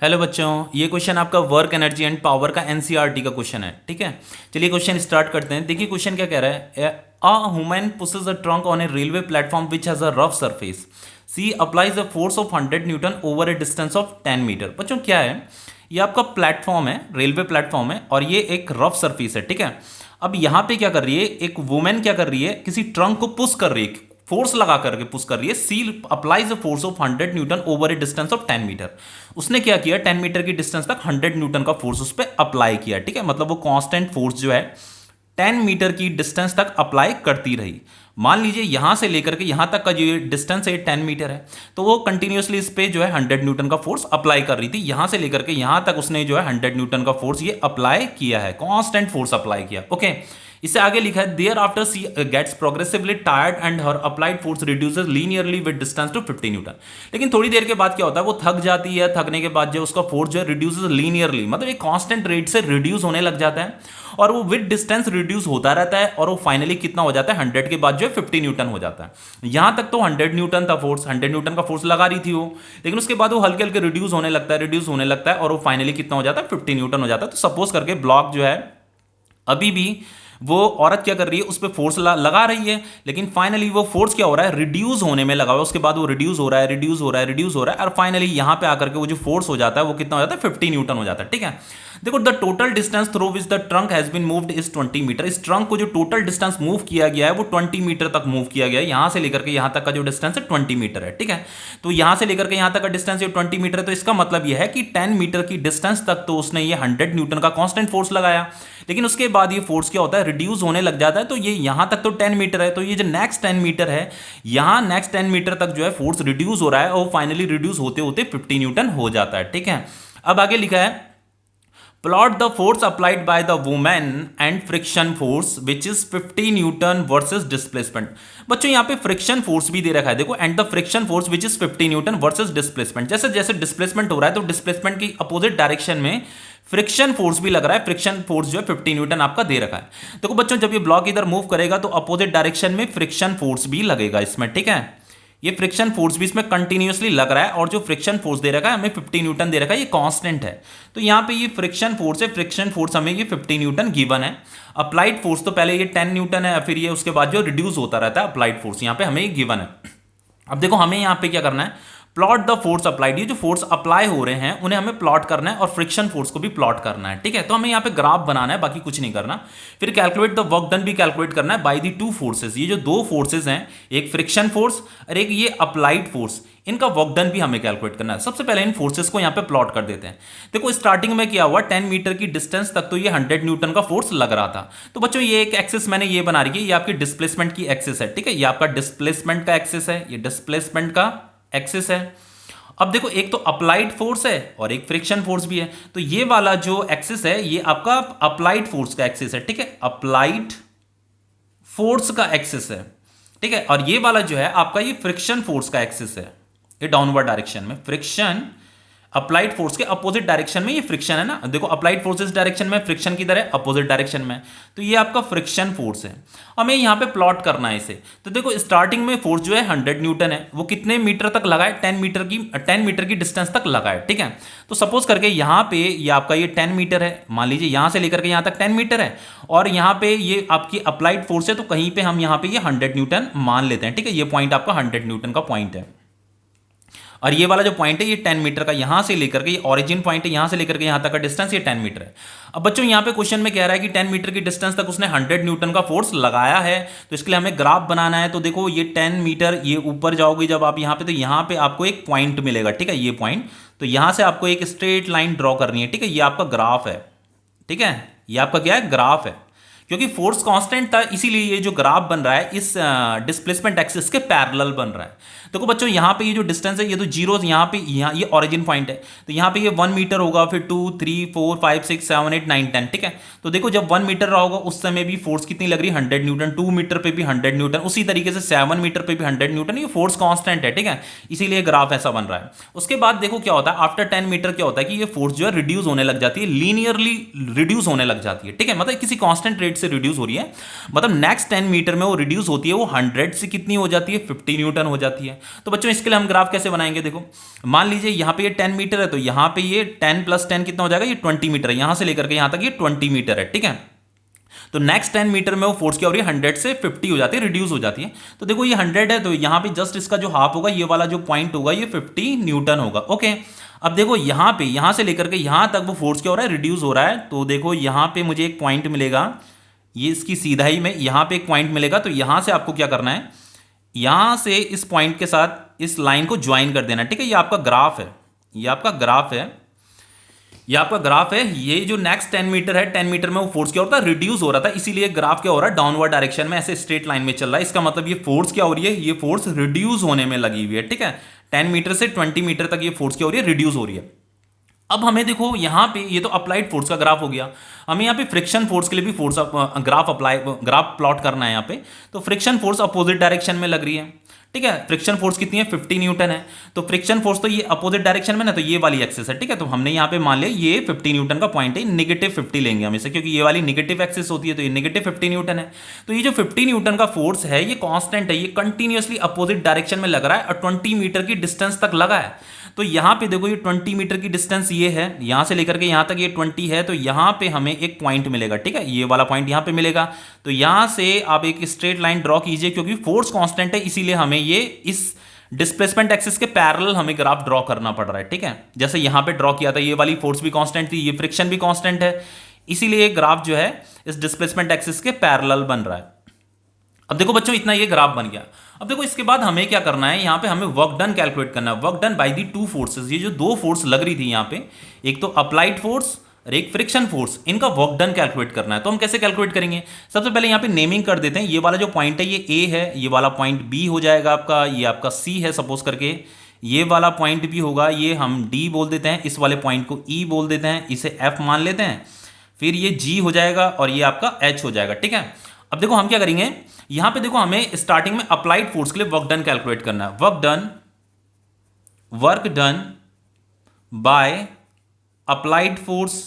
Hello बच्चों, ये question आपका वर्क एनर्जी एंड पावर का एनसीईआरटी का क्वेश्चन है। ठीक है, चलिए क्वेश्चन स्टार्ट करते हैं। देखिए क्वेश्चन क्या कह रहा है। A human pushes a trunk on a railway platform which has a rough surface. She applies a force of 100 newton over a distance of 10 metre. बच्चों क्या है, ये आपका प्लेटफॉर्म है, रेलवे प्लेटफॉर्म है और ये एक रफ सरफेस है। ठीक है, अब यहाँ पे क्या कर रही है, एक वुमेन क्या कर रही है, किसी ट्रंक को पुश कर रही है, फोर्स लगा करके पुश कर रही है। C applies a force of 100 newton over a distance of 10 metre. उसने क्या किया, 10 मीटर की डिस्टेंस तक 100 न्यूटन का फोर्स उस पर अप्लाई किया। ठीक है, मतलब वो कांस्टेंट फोर्स जो है 10 मीटर की डिस्टेंस तक अप्लाई करती रही। मान लीजिए यहां से लेकर के यहां तक का जो डिस्टेंस है 10 मीटर है, तो वो कंटिन्यूसली इस पे जो है 100 न्यूटन का फोर्स अप्लाई कर रही थी। यहां से लेकर के यहां तक उसने जो है 100 न्यूटन का फोर्स ये अप्लाई किया है, कांस्टेंट फोर्स अप्लाई किया। ओके, इससे आगे लिखा है thereafter she gets progressively tired and her applied force reduces linearly with distance to 50 newton. लेकिन थोड़ी देर के बाद क्या होता है, वो थक जाती है, थकने के बाद जो उसका फोर्स जो है रिड्यूसेस लीनियरली, मतलब एक कांस्टेंट रेट से रिड्यूस होने लग जाता है और वो विद डिस्टेंस रिड्यूस होता रहता है और वो फाइनली कितना हो जाता है, 100 के बाद जो है 50 न्यूटन हो जाता है। यहां तक तो 100 न्यूटन था फोर्स, 100 न्यूटन का फोर्स लगा रही थी वो, लेकिन उसके बाद वो हल्के हल्के रिड्यूस होने लगता है, रिड्यूस होने लगता है और वो फाइनली कितना हो जाता है, 50 न्यूटन हो जाता है। तो सपोज करके ब्लॉक जो है अभी भी वो औरत क्या कर रही है, उस पर फोर्स लगा रही है, लेकिन फाइनली वो फोर्स क्या हो रहा है, रिड्यूस होने में लगा हुआ है। उसके बाद वो रिड्यूस हो रहा है, रिड्यूस हो रहा है, रिड्यूस हो रहा है और फाइनली यहां पे आकर के वो जो फोर्स हो जाता है वो कितना हो जाता है, 50 न्यूटन हो जाता है। ठीक है, देखो the total distance through which the trunk has been moved is 20 metre. इस ट्रंक को जो टोटल डिस्टेंस मूव किया गया है वो 20 मीटर तक मूव किया गया है। यहां से लेकर के यहां तक का जो डिस्टेंस है 20 मीटर है। ठीक है, तो यहां से लेकर के यहां तक का डिस्टेंस 20 मीटर है, तो इसका मतलब यह है कि 10 मीटर की डिस्टेंस तक तो उसने ये 100 न्यूटन का कांस्टेंट फोर्स लगाया, लेकिन उसके बाद ये फोर्स क्या होता है, रिड्यूस होने लग जाता है। तो ये यहां तक तो 10 मीटर है, तो ये जो नेक्स्ट 10 मीटर है, यहां नेक्स्ट 10 मीटर तक जो है फोर्स रिड्यूस हो रहा है और फाइनली रिड्यूस होते होते 50 न्यूटन हो जाता है। ठीक है, अब आगे लिखा है plot the force applied by the women and friction force which is 50 Newton versus displacement. बच्चों यहाँ पे फ्रिक्शन फोर्स भी दे रखा है, देखो, and the friction force which is 50 Newton versus displacement. जैसे जैसे डिस्प्लेसमेंट हो रहा है तो डिस्प्लेसमेंट की अपोजिट डायरेक्शन में फ्रिक्शन फोर्स भी लग रहा है। फ्रिक्शन फोर्स जो है 50 न्यूटन आपका दे रखा है। देखो बच्चों, जब ये ब्लॉक इधर मूव करेगा तो अपोजिट डायरेक्शन में फ्रिक्शन फोर्स भी लगेगा इसमें। ठीक है, ये फ्रिक्शन फोर्स भी इसमें कंटिन्यूअसली लग रहा है और जो फ्रिक्शन फोर्स दे रखा है हमें 50 न्यूटन दे रखा है, ये कांस्टेंट है। तो यहाँ पे ये फ्रिक्शन फोर्स है, फ्रिक्शन फोर्स हमें ये 50 न्यूटन गिवन है। अप्लाइड फोर्स तो पहले ये 10 न्यूटन है, फिर ये उसके बाद जो रिड्यूस होता रहता है अप्लाइड फोर्स, यहाँ पे हमें ये गिवन है। अब देखो हमें यहाँ पे क्या करना है, प्लॉट द फोर्स अप्लाइड। ये जो फोर्स अप्लाई हो रहे हैं उन्हें हमें प्लॉट करना है और फ्रिक्शन फोर्स को भी प्लॉट करना है। ठीक है, तो हमें यहाँ पे ग्राफ बनाना है, बाकी कुछ नहीं करना। फिर कैलकुलेट द वर्क डन भी कैलकुलेट करना है बाय दी टू फोर्सेस। ये जो दो फोर्सेस हैं, एक फ्रिक्शन फोर्स और एक ये अप्लाइड फोर्स, इनका वर्क डन भी हमें कैलकुलेट करना है। सबसे पहले इन फोर्सेस को यहाँ पे प्लॉट कर देते हैं। देखो स्टार्टिंग में क्या हुआ, 10 मीटर की डिस्टेंस तक तो ये 100 न्यूटन का फोर्स लग रहा था। तो बच्चों ये एक एक्सिस मैंने ये बना रही है, ये आपकी डिस्प्लेसमेंट की एक्सिस है। ठीक है, ये आपका डिस्प्लेसमेंट का एक्सिस है, ये डिस्प्लेसमेंट का एक्सिस है। अब देखो एक तो अप्लाइड फोर्स है और एक फ्रिक्शन फोर्स भी है, तो ये वाला जो एक्सिस है ये आपका अप्लाइड फोर्स का एक्सिस है। ठीक है, अप्लाइड फोर्स का एक्सिस है। ठीक है, और ये वाला जो है आपका ये फ्रिक्शन फोर्स का एक्सिस है, ये डाउनवर्ड डायरेक्शन में। फ्रिक्शन अप्लाइड फोर्स के अपोजिट डायरेक्शन में ये फ्रिक्शन है ना, देखो अप्लाइड फोर्स इस डायरेक्शन में, फ्रिक्शन की तरह अपोजिट डायरेक्शन में, तो ये आपका फ्रिक्शन फोर्स है। हमें यहाँ पे प्लॉट करना है इसे। तो देखो स्टार्टिंग में फोर्स जो है 100 न्यूटन है, वो कितने मीटर तक लगा है, 10 मीटर की डिस्टेंस तक लगा है। ठीक है, तो सपोज करके यहाँ पे ये आपका ये 10 मीटर है, मान लीजिए यहाँ से लेकर के यहाँ तक 10 मीटर है और यहाँ पे ये आपकी अप्लाइड फोर्स है, तो कहीं पे हम यहाँ पे ये 100 न्यूटन मान लेते हैं। ठीक है, ये पॉइंट आपका 100 न्यूटन का पॉइंट है और ये वाला जो पॉइंट है ये 10 मीटर का, यहां से लेकर के ये ओरिजिन पॉइंट है, यहां से लेकर के यहां तक का डिस्टेंस ये 10 मीटर है। अब बच्चों यहां पे क्वेश्चन में कह रहा है कि 10 मीटर की डिस्टेंस तक उसने 100 न्यूटन का फोर्स लगाया है, तो इसके लिए हमें ग्राफ बनाना है। तो देखो ये 10 मीटर, ये ऊपर जाओगे जब आप यहां पे, तो यहां पे आपको एक पॉइंट मिलेगा। ठीक है, ये पॉइंट, तो यहां से आपको एक स्ट्रेट लाइन ड्रॉ करनी है। ठीक है, ये आपका ग्राफ है। ठीक है, ये आपका क्या है, ग्राफ है। क्योंकि फोर्स कांस्टेंट था इसीलिए ये जो ग्राफ बन रहा है इस डिस्प्लेसमेंट एक्सिस के पैरेलल बन रहा है। देखो बच्चों यहाँ पे ये जो डिस्टेंस है ये तो जीरो, यहाँ पे यहाँ ये ओरिजिन पॉइंट है, तो यहाँ पे ये 1 मीटर होगा, फिर 2 3 4 5 6 7 8 9 10। ठीक है, तो देखो जब 1 मीटर रहा होगा उस समय भी फोर्स कितनी लग रही है, 100 न्यूटन। 2 मीटर पे भी 100 न्यूटन, उसी तरीके से 7 मीटर पे भी 100 न्यूटन। ये फोर्स कांस्टेंट है। ठीक है, इसीलिए ग्राफ ऐसा बन रहा है। उसके बाद देखो क्या होता है, आफ्टर 10 मीटर क्या होता है कि ये फोर्स जो है रिड्यूस होने लग जाती है, लीनियरली रिड्यूस होने लग जाती है। ठीक है, मतलब किसी कांस्टेंट रेट से रिड्यूस हो रही है, मतलब नेक्स्ट 10 मीटर में वो रिड्यूस होती है, वो 100 से कितनी हो जाती है, 50 न्यूटन हो जाती है। तो बच्चों इसके लिए हम ग्राफ कैसे बनाएंगे, देखो मान लीजिए यहाँ पे ये 10 मीटर है, तो यहाँ पे ये 10 + 10 कितना हो जाएगा, ये 20 मीटर है, यहाँ से लेकर के यहाँ तक ये 20 मीटर है, ठीक है। तो नेक्स्ट 10 मीटर में वो फोर्स क्या हो रही है, 100 से 50 हो जाती है, रिड्यूस हो जाती है। तो देखो ये 100 है, तो यहाँ पे जस्ट इसका जो हाफ होगा, ये वाला जो पॉइंट होगा, ये 50 न्यूटन होगा, ओके। अब देखो यहाँ पे, यहाँ से लेकर के यहाँ तक वो फोर्स क्या हो रहा है, रिड्यूस हो रहा है। तो देखो यहाँ पे मुझे एक पॉइंट मिलेगा, ये इसकी सीधाई में यहाँ पे एक पॉइंट मिलेगा। तो यहाँ से आपको क्या करना है, यहाँ से इस पॉइंट के साथ इस लाइन को ज्वाइन कर देना, ठीक है। ये आपका ग्राफ है, ये आपका ग्राफ है, ये आपका ग्राफ है। ये जो नेक्स्ट 10 मीटर है, 10 मीटर में वो फोर्स क्या होता है, रिड्यूस हो रहा था, इसीलिए ग्राफ क्या हो रहा है, डाउनवर्ड डायरेक्शन में ऐसे स्ट्रेट लाइन में चल रहा है। इसका मतलब ये फोर्स क्या हो रही है, ये फोर्स रिड्यूस होने में लगी हुई है, ठीक है। 10 मीटर से 20 मीटर तक ये फोर्स क्या हो रही है, रिड्यूस हो रही है। अब हमें देखो यहाँ पे, ये तो अप्लाइड फोर्स का ग्राफ हो गया, हमें यहाँ पे फ्रिक्शन फोर्स के लिए भी फोर्स ग्राफ प्लॉट करना है यहाँ पे। तो फ्रिक्शन फोर्स अपोजिट डायरेक्शन में लग रही है, ठीक है। फ्रिक्शन फोर्स कितनी है, 50 न्यूटन है। तो फ्रिक्शन फोर्स तो ये अपोजिट डायरेक्शन में ना, तो ये वाली एक्सिस है, ठीक है। तो हमने यहाँ पे मान लिया ये 50 न्यूटन का पॉइंट है, -50 लेंगे हम इसे, क्योंकि ये वाली नेगेटिव एक्सिस होती है, तो ये -50 न्यूटन है। तो ये जो 50 न्यूटन का फोर्स है, ये कांस्टेंट है, ये कंटिन्यूअसली अपोजिट डायरेक्शन में लग रहा है और 20 मीटर की डिस्टेंस तक लगा है। तो यहाँ पे देखो ये 20 मीटर की डिस्टेंस ये है, यहाँ से लेकर के यहाँ तक ये 20 है। तो यहाँ पे हमें एक पॉइंट मिलेगा, ठीक है, ये वाला पॉइंट यहाँ पे मिलेगा। तो यहाँ से आप एक स्ट्रेट लाइन ड्रॉ कीजिए, क्योंकि फोर्स कांस्टेंट है, इसीलिए हमें ये इस डिस्प्लेसमेंट एक्सिस के पैरेलल हमें ग्राफ ड्रॉ करना पड़ रहा है, ठीक है। जैसे यहाँ पे ड्रॉ किया था, ये वाली फोर्स भी कांस्टेंट थी, ये फ्रिक्शन भी कांस्टेंट है, इसीलिए ग्राफ जो है इस डिस्प्लेसमेंट एक्सिस के पैरेलल बन रहा है। अब देखो बच्चों, इतना ये ग्राफ बन गया। अब देखो इसके बाद हमें क्या करना है, यहाँ पे हमें वर्क डन कैलकुलेट करना है, work done by the two forces. ये जो दो फोर्स लग रही थी यहाँ पे, एक तो अप्लाइड फोर्स और एक फ्रिक्शन फोर्स, इनका वर्क डन कैलकुलेट करना है। तो हम कैसे कैलकुलेट करेंगे, सबसे पहले यहाँ पे नेमिंग कर देते हैं। ये वाला जो पॉइंट है ये ए है, ये वाला पॉइंट बी हो जाएगा आपका, ये आपका सी है सपोज करके, ये वाला पॉइंट भी होगा, ये हम डी बोल देते हैं, इस वाले पॉइंट को ई बोल देते हैं, इसे एफ मान लेते हैं, फिर ये जी हो जाएगा और ये आपका एच हो जाएगा, ठीक है। अब देखो हम क्या करेंगे, यहां पे देखो हमें स्टार्टिंग में अप्लाइड फोर्स के लिए वर्क डन कैलकुलेट करना है। Work done by applied force.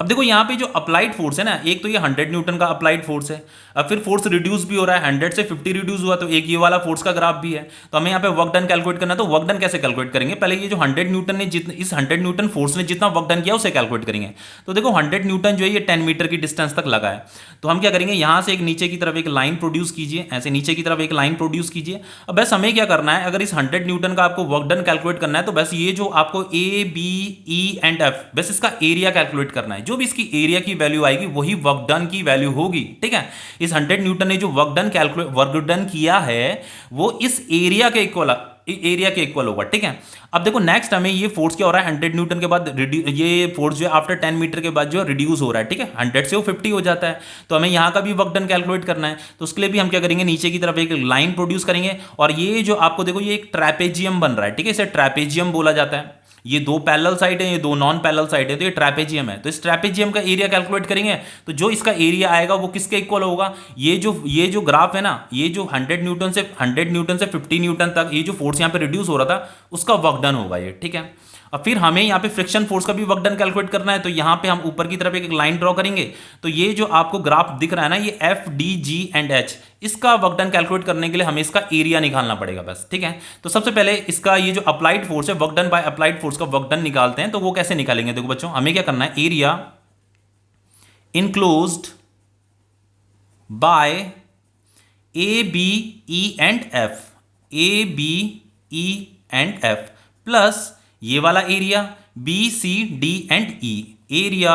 अब देखो यहाँ पे जो अप्लाइड फोर्स है ना, एक तो ये 100 न्यूटन का अप्लाइड फोर्स है, अब फिर फोर्स रिड्यूस भी हो रहा है, 100 से 50 रिड्यूस हुआ, तो एक ये वाला फोर्स का ग्राफ भी है। तो हमें यहाँ पे वर्क डन कैलकुलेट करना है। तो वर्क डन कैसे कैलकुलेट करेंगे, पहले ये जो 100 न्यूटन ने इस 100 न्यूटन फोर्स ने जितना वर्क डन किया उसे कैलकुलेट करेंगे। तो देखो 100 न्यूटन जो है ये 10 मीटर की डिस्टेंस तक लगा है। तो हम क्या करेंगे, यहाँ से एक नीचे की तरफ एक लाइन प्रोड्यूस कीजिए, ऐसे नीचे की तरफ एक लाइन प्रोड्यूस कीजिए। अब बस हमें क्या करना है, अगर इस 100 न्यूटन का आपको वर्क डन कैलकुलेट करना है, तो बस ये जो आपको A B E and F, बस इसका एरिया कैलकुलेट करना है। जो भी इसकी एरिया की वैल्यू आएगी वही वर्क डन की वैल्यू होगी, ठीक है। इस 100 न्यूटन ने जो वर्क डन किया है वो इस एरिया के इक्वल होगा, ठीक है। अब देखो नेक्स्ट हमें ये फोर्स क्या हो रहा है, 100 न्यूटन के बाद ये फोर्स जो है आफ्टर 10 मीटर के बाद जो रिड्यूस हो रहा है, ठीक है, 100 से वो 50 हो जाता है। तो हमें यहाँ का भी वर्क डन कैलकुलेट करना है। तो उसके लिए भी हम क्या करेंगे, नीचे की तरफ एक लाइन प्रोड्यूस करेंगे, और ये जो आपको देखो ये एक ट्रैपेजियम बन रहा है, ठीक है, इसे ट्रैपेजियम बोला जाता है। ये दो पैरेलल साइड है, ये दो नॉन पैरेलल साइड है, तो ये ट्रैपेजियम है। तो इस ट्रैपेजियम का एरिया कैलकुलेट करेंगे, तो जो इसका एरिया आएगा वो किसके इक्वल होगा, ये जो ग्राफ है ना, ये जो 100 न्यूटन से 50 न्यूटन तक ये जो फोर्स यहाँ पे रिड्यूस हो रहा था उसका वर्क डन होगा ये, ठीक है। अब फिर हमें यहाँ पे फ्रिक्शन फोर्स का भी वर्क डन कैलकुलेट करना है। तो यहाँ पे हम ऊपर की तरफ एक लाइन ड्रॉ करेंगे। तो ये जो आपको ग्राफ दिख रहा है ना, ये F D G and H, इसका वर्क डन कैलकुलेट करने के लिए हमें इसका एरिया निकालना पड़ेगा बस, ठीक है। तो सबसे पहले इसका ये जो अप्लाइड फोर्स है, work done by applied force का वर्क डन निकालते हैं। तो वो कैसे निकालेंगे, देखो बच्चों हमें क्या करना है, area enclosed by A B E and F, A B E and F plus ये वाला area B C D and E, area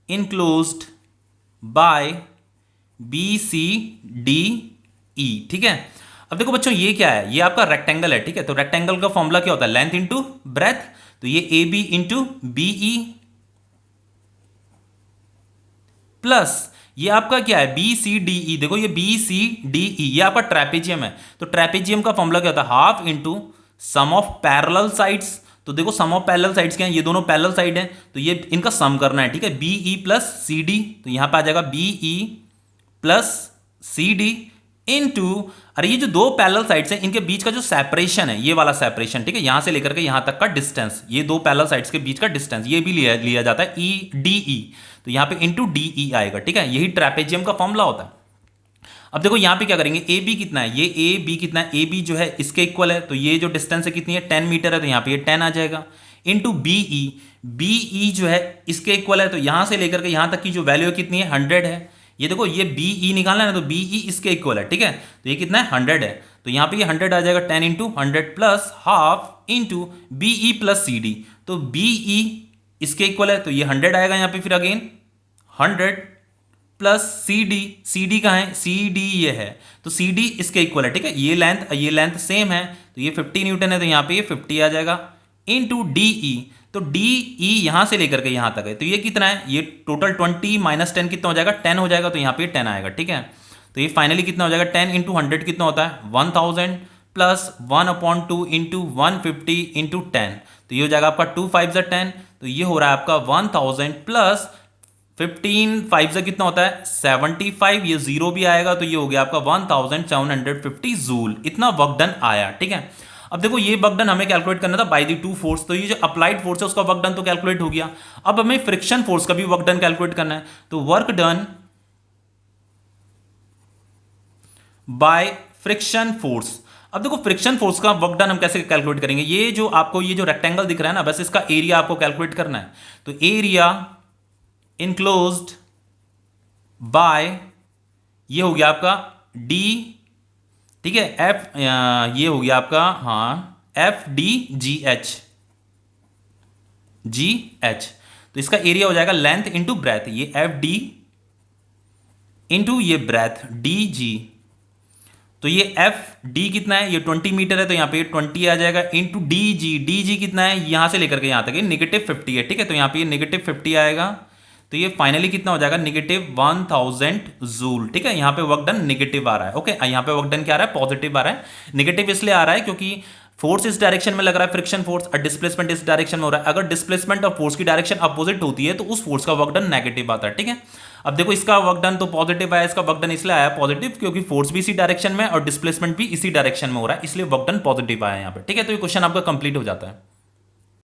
enclosed by B C D E, ठीक है। अब देखो बच्चों ये क्या है, ये आपका रेक्टेंगल है, ठीक है। तो रेक्टेंगल का फॉर्मूला क्या होता है, लेंथ इंटू ब्रेथ। तो ये A B into B E plus ये आपका क्या है, बी सी डी ई। देखो ये बी सी डी ई ये आपका ट्रैपेजियम है। तो ट्रैपेजियम का फॉर्मूला क्या होता है, half into sum of parallel sides. तो देखो सम ऑफ पैरेलल साइड्स क्या है, ये दोनों पैरेलल साइड है, तो ये इनका सम करना है, ठीक है। B E plus C D, तो यहां पे आ जाएगा B E plus C D into, अरे ये जो दो पैरेलल साइड्स हैं इनके बीच का जो सेपरेशन है, ये वाला सेपरेशन, ठीक है, यहां से लेकर के यहां तक का डिस्टेंस, ये दो पैरेलल साइड्स के बीच का डिस्टेंस, ये भी लिया जाता है ई डी ई, तो यहां पे इनटू डी ई आएगा, ठीक है, यही ट्रेपेजियम का फॉर्मूला होता है। अब देखो यहां पे क्या करेंगे, ए बी कितना है, ये ए बी कितना है, ए बी जो है इसके इक्वल है, तो ये जो डिस्टेंस है कितनी है 10 मीटर है, तो यहां पे ये 10 आ जाएगा, into B E, B E जो है इसके इक्वल है, तो यहां से लेकर के यहां तक की जो वैल्यू कितनी है 100 है, ये देखो ये बी ई निकालना है ना, तो बी ई इसके इक्वल है, ठीक है, तो ये कितना है 100 है, तो यहां पे ये 100 आ जाएगा, 10 into 100 plus half into B E plus C D, तो बी ई इसके इक्वल है, तो ये 100 आएगा यहां पे, फिर अगेन 100 प्लस सी डी कहाँ है, सी डी ये है, तो सी डी इसके इक्वल है, ठीक है, ये लेंथ सेम है, तो ये 50 न्यूटन है, तो यहाँ पे ये 50 आ जाएगा, इनटू डी ई, तो डी ई यहां से लेकर के यहां तक है, तो ये कितना है, ये टोटल 20 माइनस 10 कितना हो जाएगा 10 हो जाएगा, तो यहाँ पे 10 आएगा, ठीक है, तो ये फाइनली कितना हो जाएगा 10 इंटू 100 कितना होता है 1000 प्लस 1/2 इंटू 150 इंटू 10, तो ये हो जाएगा आपका 2 5 10, तो ये हो रहा है आपका 1000 प्लस 15 5 से कितना होता है 75, ये जीरो भी आएगा, तो ये हो गया आपका 1750 जूल, इतना वर्क डन आया, ठीक है। अब देखो ये वर्क डन हमें कैलकुलेट करना था बाय द टू फोर्स, तो ये जो अप्लाइड फोर्स है उसका वर्क डन तो कैलकुलेट हो गया, अब हमें फ्रिक्शन फोर्स का भी वर्क डन कैलकुलेट करना है, तो work done by friction force. अब देखो फ्रिक्शन फोर्स का वर्क डन हम कैसे कैलकुलेट करेंगे, ये जो आपको ये जो रेक्टेंगल दिख रहा है ना, बस इसका एरिया आपको कैलकुलेट करना है, तो एरिया इनक्लोज्ड बाय, ये हो गया आपका D, ठीक है, एफ, ये हो गया आपका, हाँ एफ डी जी एच, तो इसका एरिया हो जाएगा लेंथ इंटू ब्रेथ, ये एफ डी इंटू ये ब्रेथ डी जी, तो ये एफ डी कितना है, ये 20 मीटर है, तो यहाँ पे 20 आ जाएगा, इंटू डी जी कितना है, यहां से लेकर के यहां तक -50 है, ठीक है, तो यहाँ पे ये -50 आएगा, तो ये फाइनली कितना हो जाएगा -1000 जूल, ठीक है, यहाँ पे वर्क डन नेगेटिव आ रहा है, ओके, यहाँ पे वर्क डन क्या आ रहा है पॉजिटिव आ रहा है, नेगेटिव इसलिए आ रहा है क्योंकि फोर्स इस डायरेक्शन में लग रहा है फ्रिक्शन फोर्स, और डिस्प्लेसमेंट इस डायरेक्शन में हो रहा है, अगर डिस्प्लेसमेंट और फोर्स की डायरेक्शन अपोजिट होती है तो उस फोर्स का वर्क डन नेगेटिव आता है, ठीक है। अब देखो इसका वर्क डन तो पॉजिटिव आया, इसका वर्क डन इसलिए आया पॉजिटिव क्योंकि फोर्स भी इसी डायरेक्शन में और डिस्प्लेसमेंट भी इसी डायरेक्शन में हो रहा है, इसलिए वर्क डन पॉजिटिव आया यहाँ पे, ठीक है, तो ये क्वेश्चन आपका कंप्लीट हो जाता है।